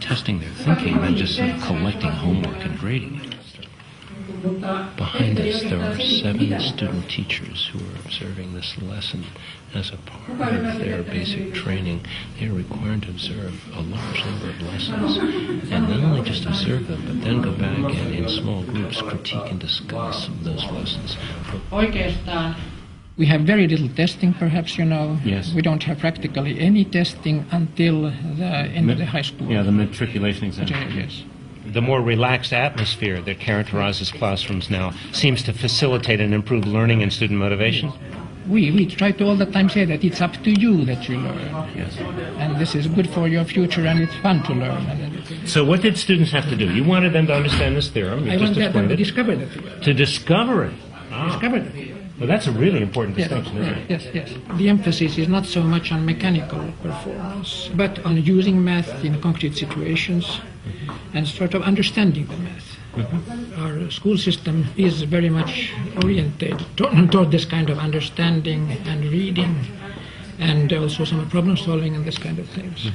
testing their thinking than just sort of collecting homework and grading it. Behind us, there are 7 student teachers who are observing this lesson as a part of their basic training. They are required to observe a large number of lessons, and not only just observe them, but then go back and in small groups critique and discuss those lessons. We have very little testing, perhaps, you know. Yes. We don't have practically any testing until the end of the high school. Yeah, the matriculation exam. Yes. The more relaxed atmosphere that characterizes classrooms now seems to facilitate and improve learning and student motivation. We try to all the time say that it's up to you that you learn. Yes. And this is good for your future, and it's fun to learn. So what did students have to do? You wanted them to understand this theorem. You I just wanted them to explained it. discover the theorem. To discover it. Ah. Discover the theorem. Well, that's a really important distinction, isn't it? Yes. The emphasis is not so much on mechanical performance, but on using math in concrete situations and sort of understanding the math. Our school system is very much oriented toward this kind of understanding and reading, and also some problem solving and this kind of things.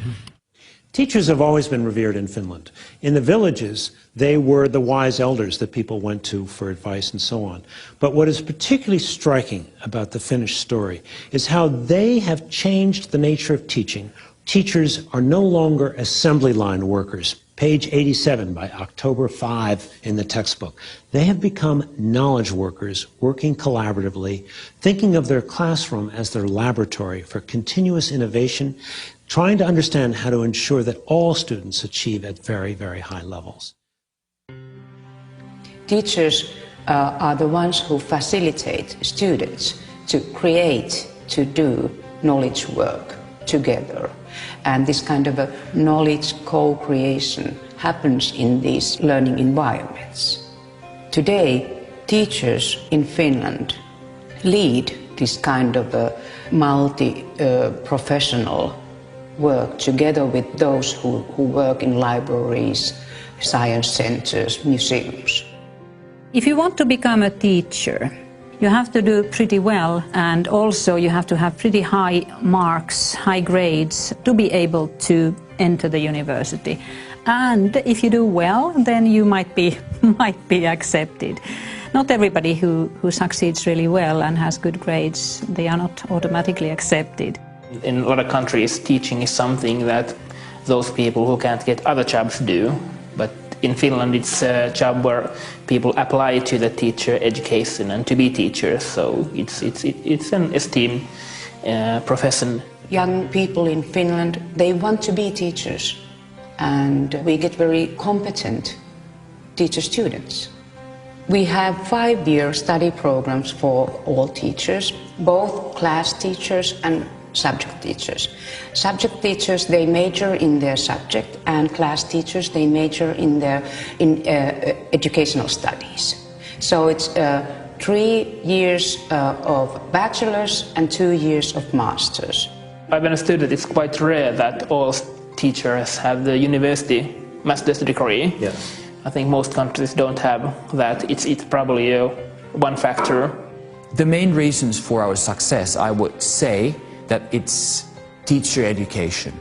Teachers have always been revered in Finland. In the villages, they were the wise elders that people went to for advice and so on. But what is particularly striking about the Finnish story is how they have changed the nature of teaching. Teachers are no longer assembly line workers. Page 87 by October 5 in the textbook. They have become knowledge workers, working collaboratively, thinking of their classroom as their laboratory for continuous innovation, trying to understand how to ensure that all students achieve at very, very high levels. Teachers are the ones who facilitate students to create, to do knowledge work together. And this kind of a knowledge co-creation happens in these learning environments. Today, teachers in Finland lead this kind of a multi-professional work together with those who work in libraries, science centers, museums. If you want to become a teacher, you have to do pretty well, and also you have to have pretty high marks, high grades to be able to enter the university. And if you do well, then you might be accepted. Not everybody who succeeds really well and has good grades, they are not automatically accepted. In a lot of countries, teaching is something that those people who can't get other jobs do. But in Finland, it's a job where people apply to the teacher education and to be teachers. So it's an esteemed profession. Young people in Finland, they want to be teachers. And we get very competent teacher students. We have 5-year study programs for all teachers, both class teachers and subject teachers. Subject teachers, they major in their subject, and class teachers, they major in their educational studies. So it's 3 years of bachelor's and 2 years of master's. I've been a student, it's quite rare that all teachers have the university master's degree. Yes. I think most countries don't have that. It's probably one factor. The main reasons for our success, I would say, that it's teacher education,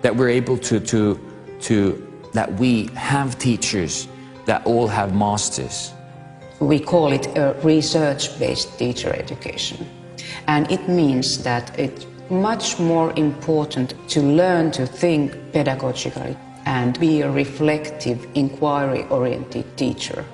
that we're able that we have teachers that all have masters. We call it a research-based teacher education. And it means that it's much more important to learn to think pedagogically and be a reflective, inquiry-oriented teacher.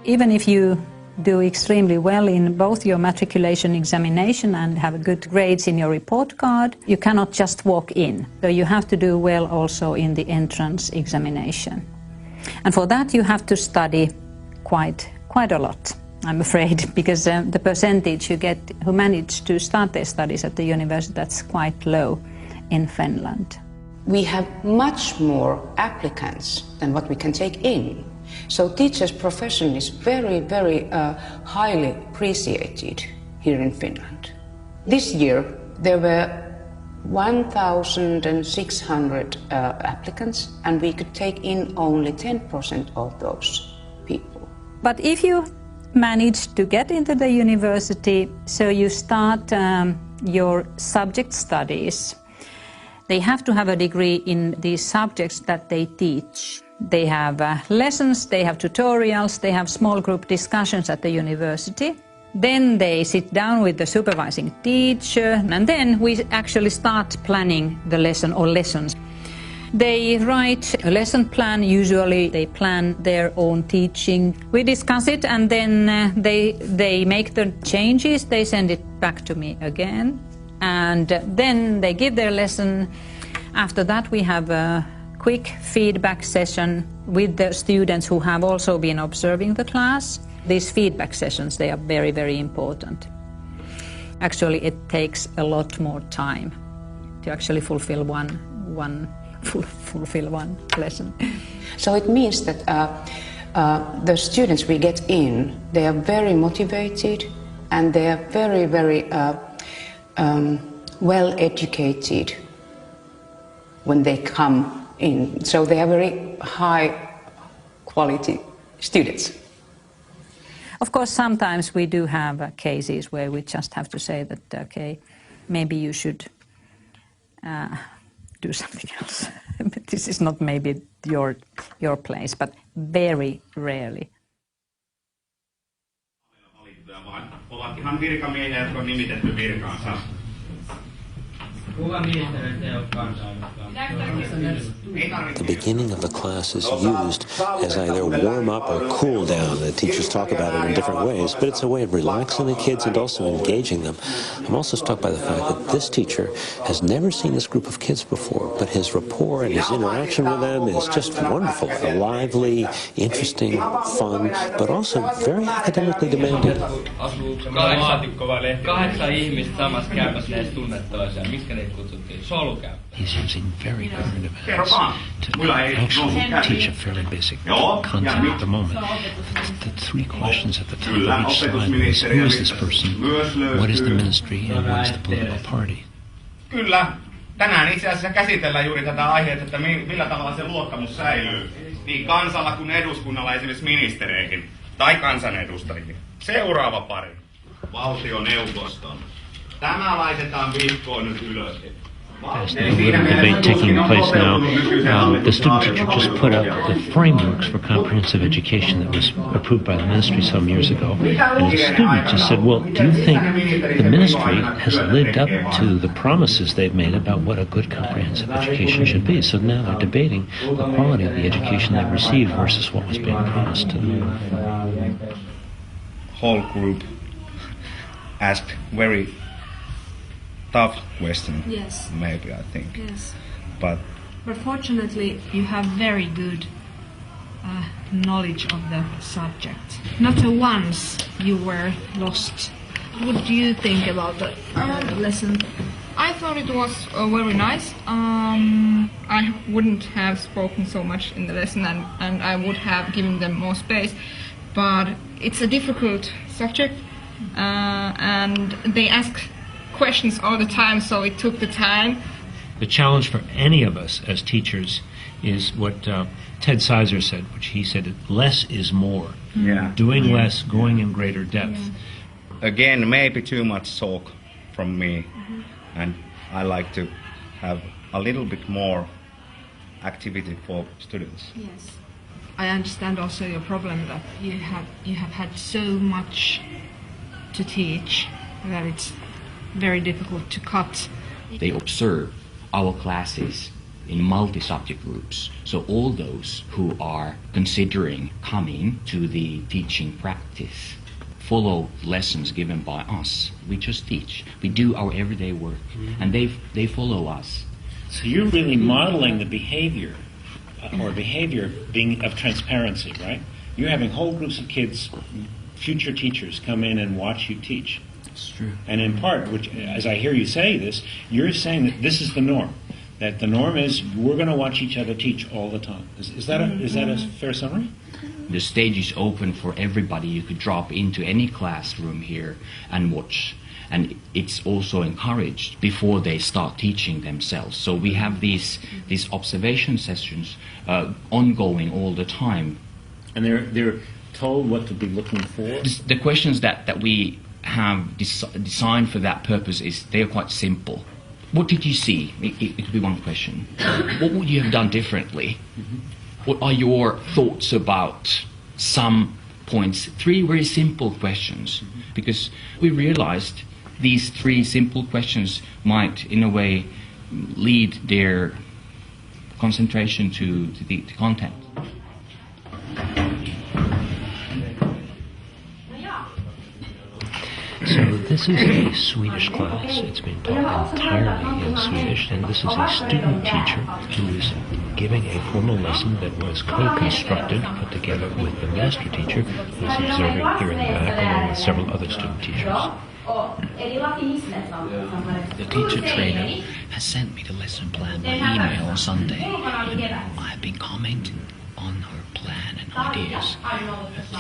Even if you do extremely well in both your matriculation examination and have good grades in your report card, you cannot just walk in. So you have to do well also in the entrance examination. And for that you have to study quite a lot, I'm afraid, because the percentage who manage to start their studies at the university, that's quite low in Finland. We have much more applicants than what we can take in. So teacher's profession is very, very highly appreciated here in Finland. This year there were 1,600 applicants, and we could take in only 10% of those people. But if you manage to get into the university, so you start your subject studies, They have to have a degree in these subjects that they teach. They have lessons, they have tutorials, they have small group discussions at the university. Then they sit down with the supervising teacher, and then we actually start planning the lesson or lessons. They write a lesson plan. Usually they plan their own teaching. We discuss it, and then they make the changes. They send it back to me again, and then they give their lesson. After that we have a quick feedback session with the students who have also been observing the class. These feedback sessions, they are very, very important. Actually, it takes a lot more time to actually fulfill one lesson. So it means that the students we get in, they are very motivated and they are very, very well educated when they come in. So they are very high quality students. Of course, sometimes we do have cases where we just have to say that, okay, maybe you should do something else. This is not maybe your place, but very rarely. Ovat ihan virkamiehiä, jotka on nimitetty virkaansa. The beginning of the class is used as either warm up or cool down. The teachers talk about it in different ways, but it's a way of relaxing the kids and also engaging them. I'm also struck by the fact that this teacher has never seen this group of kids before, but his rapport and his interaction with them is just wonderful. Lively, interesting, fun, but also very academically demanding. 8 ihmistä samassa käymässä, ne edes tunne toisiaan. Miksi ne kutsuttiin? Solukäyppä. He's using very primitive acts to actually teach a fairly basic concept at the moment. The three questions at the top of each slide is, who is this person, what is the ministry, and what is the political party? Kyllä. Tänään itse asiassa käsitellään juuri tätä aihetta, että millä tavalla se luottamus säilyy niin kansalla kuin eduskunnalla, esimerkiksi ministereihin tai kansanedustajiin. Seuraava pari. Valtioneuvoston. Tämä laitetaan vihkoon nyt ylös. There's a little debate taking place now. The student teacher just put up the frameworks for comprehensive education that was approved by the ministry some years ago. And the student just said, well, do you think the ministry has lived up to the promises they've made about what a good comprehensive education should be? So now they're debating the quality of the education they've received versus what was being promised to them. Whole group asked very tough question. Yes. Maybe, I think. Yes. But fortunately, you have very good knowledge of the subject. Not once you were lost. What do you think about the lesson? I thought it was very nice. I wouldn't have spoken so much in the lesson, and I would have given them more space. But it's a difficult subject, and they ask questions all the time, so it took the time. The challenge for any of us as teachers is what Ted Sizer said, which he said, less is more. Yeah. Doing less, going in greater depth. Yeah. Again, maybe too much talk from me, and I like to have a little bit more activity for students. Yes. I understand also your problem that you have had so much to teach that it's very difficult to cut. They observe our classes in multi-subject groups. So all those who are considering coming to the teaching practice follow lessons given by us. We just teach. We do our everyday work, and they follow us. So you're really modeling the behavior, or behavior being of transparency, right? You're having whole groups of kids, future teachers, come in and watch you teach. It's true. And in part, which, as I hear you say this, you're saying that this is the norm. That the norm is we're going to watch each other teach all the time. Is that a fair summary? The stage is open for everybody. You could drop into any classroom here and watch. And it's also encouraged before they start teaching themselves. So we have these observation sessions ongoing all the time. And they're told what to be looking for? The questions that we have designed for that purpose they're quite simple. what did you see? It could be one question. What would you have done differently? What are your thoughts about some points? 3 very simple questions, because we realized these 3 simple questions might, in a way, lead their concentration to the content. So this is a Swedish class. It's been taught entirely in Swedish, and this is a student teacher who is giving a formal lesson that was co-constructed, put together with the master teacher, who is observing here in the back, along with several other student teachers. The teacher trainer has sent me the lesson plan by email on Sunday, and I have been commenting on her plan and ideas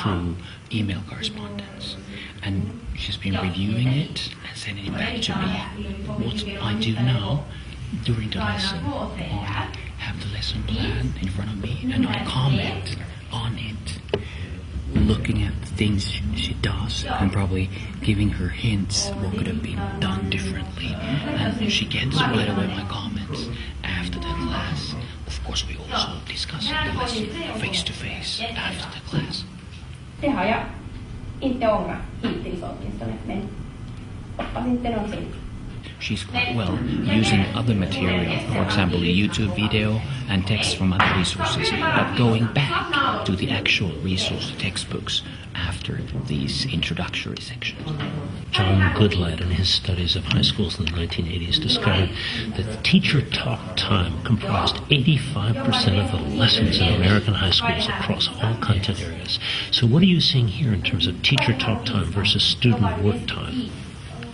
through email correspondence. And she's been reviewing it and sending it back to me. What I do now during the lesson, I have the lesson plan in front of me and I comment on it, looking at the things she does and probably giving her hints what could have been done differently. And she gets right away my comments after the class. Of course, we also discuss the lesson face to face after the class. Det har jag inte ångrat hittills åtminstone, men hoppas inte någonsin. She's quite well using other material, for example a YouTube video and text from other resources, but going back to the actual resource textbooks after these introductory sections. John Goodlad, in his studies of high schools in the 1980s, discovered that teacher talk time comprised 85% of the lessons in American high schools across all content areas. So what are you seeing here in terms of teacher talk time versus student work time?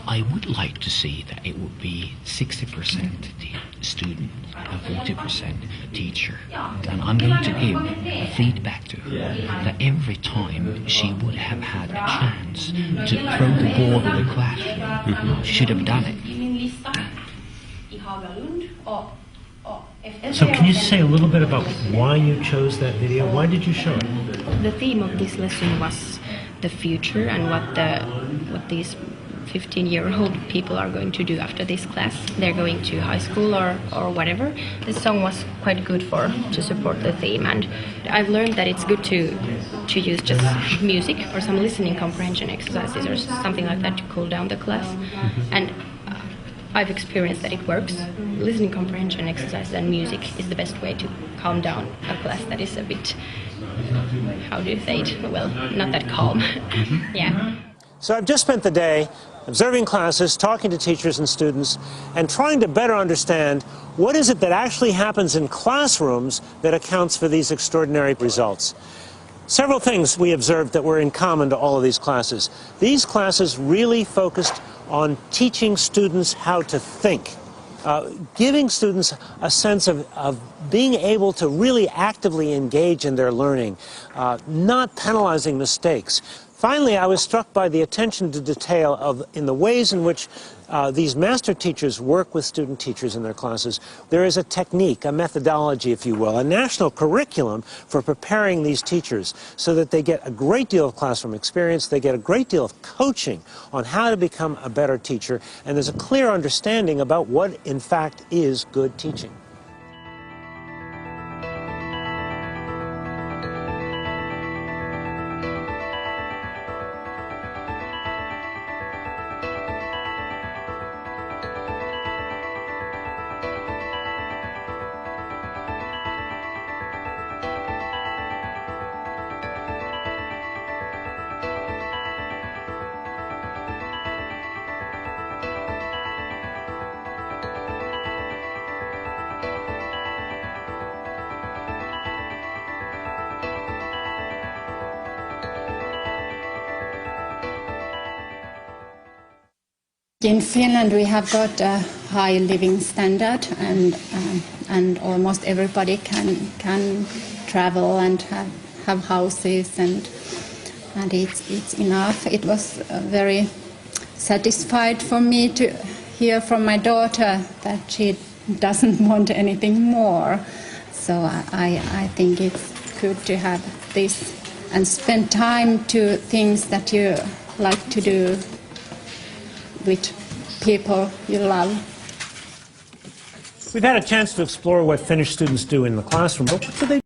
I would like to see that it would be 60% the student and 40% teacher. And I'm going to give feedback to her that every time she would have had a chance to throw the ball in the classroom, she should have done it. So can you say a little bit about why you chose that video? Why did you show it? The theme of this lesson was the future and what these 15-year-old people are going to do after this class. They're going to high school or whatever. This song was quite good to support the theme, and I've learned that it's good to use just music or some listening comprehension exercises or something like that to cool down the class. And I've experienced that it works. Listening comprehension exercises and music is the best way to calm down a class that is a bit, how do you say it? Well, not that calm. Yeah. So I've just spent the day observing classes, talking to teachers and students, and trying to better understand what is it that actually happens in classrooms that accounts for these extraordinary results. Several things we observed that were in common to all of these classes. These classes really focused on teaching students how to think, giving students a sense of being able to really actively engage in their learning, not penalizing mistakes. Finally, I was struck by the attention to detail in the ways in which these master teachers work with student teachers in their classes. There is a technique, a methodology, if you will, a national curriculum for preparing these teachers so that they get a great deal of classroom experience, they get a great deal of coaching on how to become a better teacher, and there's a clear understanding about what, in fact, is good teaching. In Finland we have got a high living standard, and almost everybody can travel and have houses, and it's enough. It was very satisfied for me to hear from my daughter that she doesn't want anything more. So I think it's good to have this and spend time to things that you like to do with people you love. We've had a chance to explore what Finnish students do in the classroom, but what do they